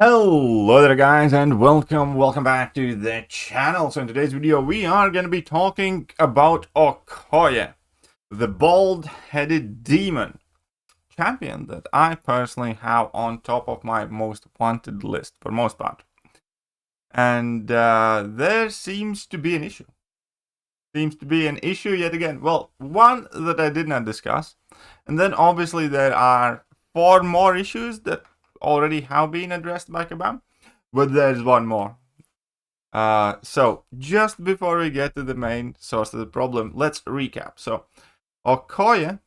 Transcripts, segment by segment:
Hello there guys and welcome back to the channel. So in today's video we are going to be talking about Okoye, the bald-headed demon champion that I personally have on top of my most wanted list for most part. And there seems to be an issue. Yet again. Well, one that I did not discuss, and then obviously there are 4 more issues that already have been addressed by Kabam, but there's one more. So just before we get to the main source of the problem, let's recap. So Okoye,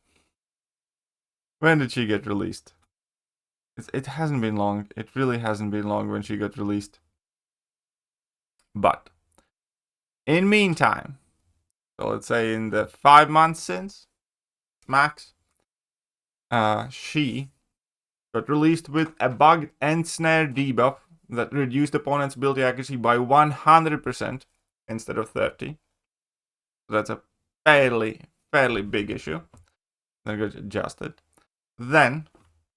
when did she get released? It hasn't been long. It really hasn't been long when she got released. But in meantime, so let's say in the 5 months since, max, she got released with a bug and snare debuff that reduced opponent's ability accuracy by 100% instead of 30. So that's a fairly big issue. That got adjusted. Then,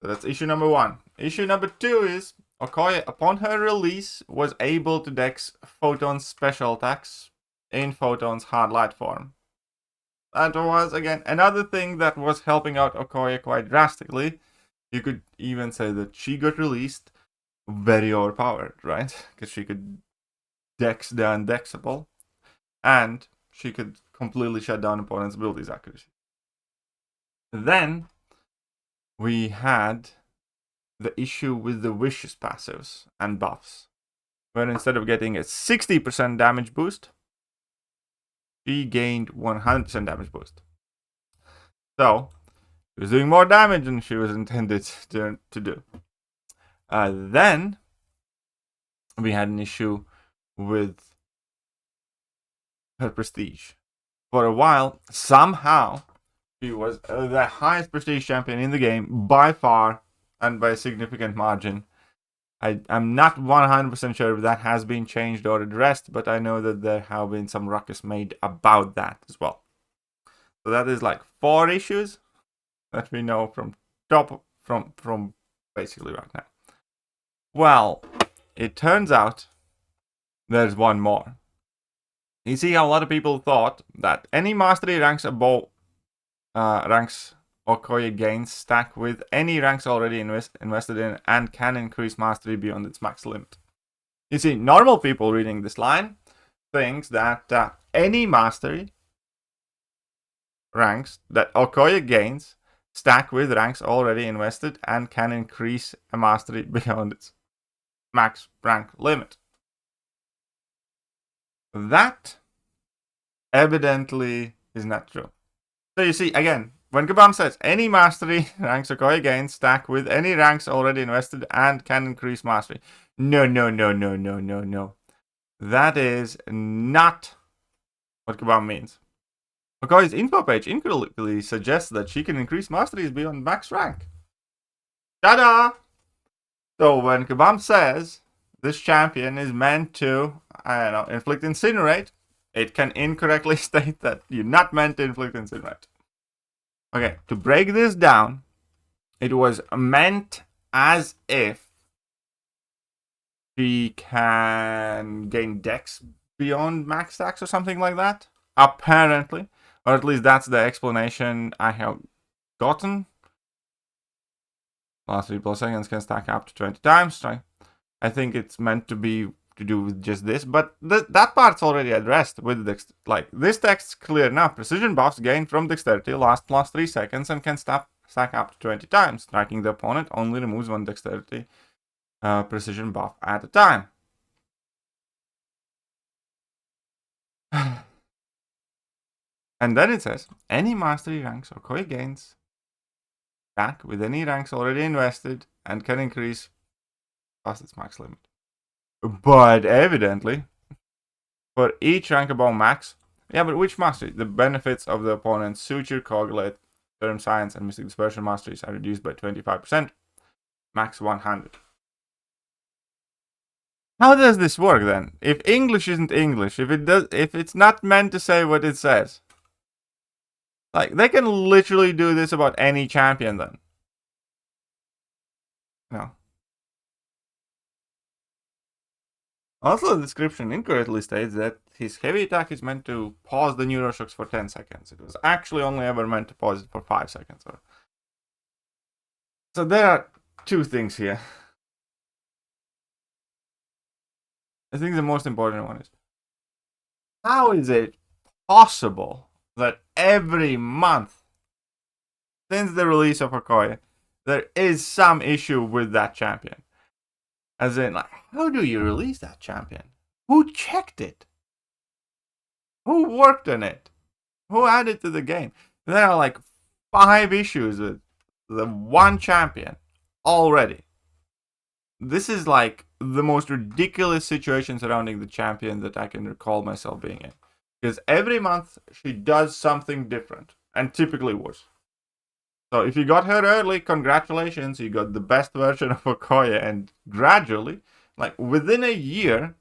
so that's issue number 1. Issue number 2 is Okoye, upon her release, was able to dex Photon's special attacks in Photon's hard light form. That was, again, another thing that was helping out Okoye quite drastically. You could even say that she got released very overpowered, right? Because she could dex the undexable, and she could completely shut down opponent's abilities accuracy. Then we had the issue with the vicious passives and buffs, where instead of getting a 60% damage boost, she gained 100% damage boost. So she was doing more damage than she was intended to do. Then we had an issue with her prestige. For a while, somehow, she was the highest prestige champion in the game by far and by a significant margin. I'm not 100% sure if that has been changed or addressed, but I know that there have been some ruckus made about that as well. So that is like 4 issues that we know from basically right now. Well, it turns out there's one more. You see how a lot of people thought that any mastery ranks above ranks Okoye gains stack with any ranks already invested in and can increase mastery beyond its max limit. You see, normal people reading this line thinks that any mastery ranks that Okoye gains stack with ranks already invested and can increase a mastery beyond its max rank limit. That evidently is not true. So you see, again, when Kabam says any mastery ranks Okoye gains stack with any ranks already invested and can increase mastery. No. That is not what Kabam means. Okoye's info page incorrectly suggests that she can increase masteries beyond max rank. Ta-da! So when Kabam says this champion is meant to, inflict incinerate, it can incorrectly state that you're not meant to inflict incinerate. Okay, to break this down, it was meant as if she can gain dex beyond max stacks or something like that. Apparently. Or at least that's the explanation I have gotten. Last 3+ seconds can stack up to 20 times. Right? I think it's meant to be to do with just this, but that part's already addressed with this text's clear enough. Precision buffs gained from dexterity last plus 3 seconds and can stack up to 20 times. Striking the opponent only removes 1 dexterity precision buff at a time. And then it says, any mastery ranks Okoye gains stack with any ranks already invested and can increase past its max limit. But evidently, for each rank above max, yeah, but which mastery? The benefits of the opponent's suture, coagulate, term science, and mystic dispersion masteries are reduced by 25%, max 100. How does this work then? If English isn't English, if it's not meant to say what it says, like they can literally do this about any champion then. No. Also, the description incorrectly states that his heavy attack is meant to pause the neuroshocks for 10 seconds. It was actually only ever meant to pause it for 5 seconds. So there are two things here. I think the most important one is, how is it possible that every month since the release of Okoye, there is some issue with that champion? As in, like, how do you release that champion? Who checked it? Who worked on it? Who added to the game? There are like 5 issues with the one champion already. This is like the most ridiculous situation surrounding the champion that I can recall myself being in. Because every month she does something different, and typically worse. So if you got her early, congratulations, you got the best version of Okoye, and gradually, like within a year,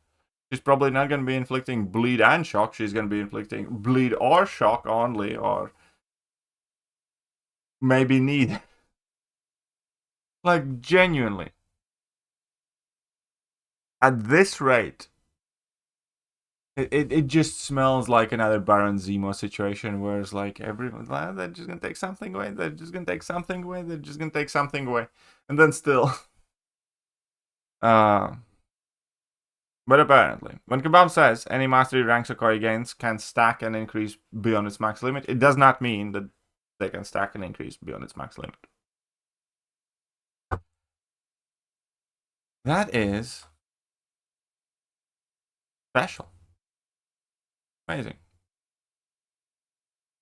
she's probably not going to be inflicting bleed and shock, she's going to be inflicting bleed or shock only, or maybe need. Like, genuinely. At this rate, it just smells like another Baron Zemo situation where it's like everyone, they're just gonna take something away, they're just gonna take something away, they're just gonna take something away. And then still. But apparently, when Kebab says any mastery ranks Okoye gains can stack and increase beyond its max limit, it does not mean that they can stack and increase beyond its max limit. That is special. Amazing.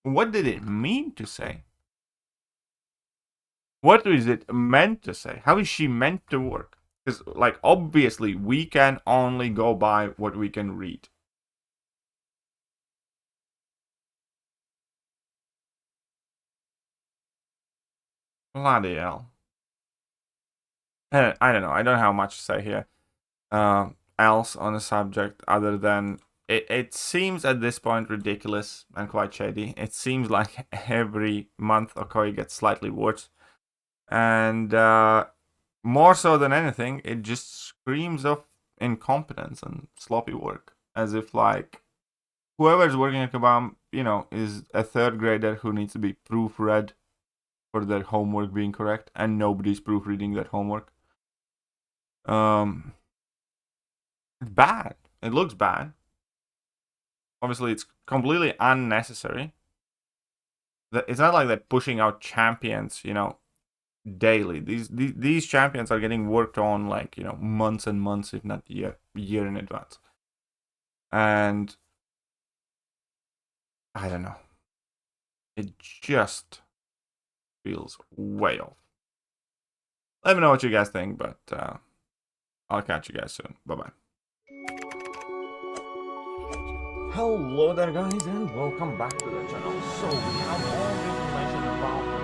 What did it mean to say? What is it meant to say? How is she meant to work? Because, like, obviously, we can only go by what we can read. Bloody hell. I don't know. I don't have much to say here else on the subject other than it seems at this point ridiculous and quite shady. It seems like every month Okoye gets slightly worse. And more so than anything, it just screams of incompetence and sloppy work. As if, like, whoever's working at Kabam, is a 3rd grader who needs to be proofread for their homework being correct, and nobody's proofreading that homework. It's bad. It looks bad. Obviously, it's completely unnecessary. It's not like they're pushing out champions, daily. These champions are getting worked on, like, months and months, if not year in advance. And I don't know. It just feels way off. Let me know what you guys think, but I'll catch you guys soon. Bye-bye. Hello there, guys, and welcome back to the channel. So we have all the information about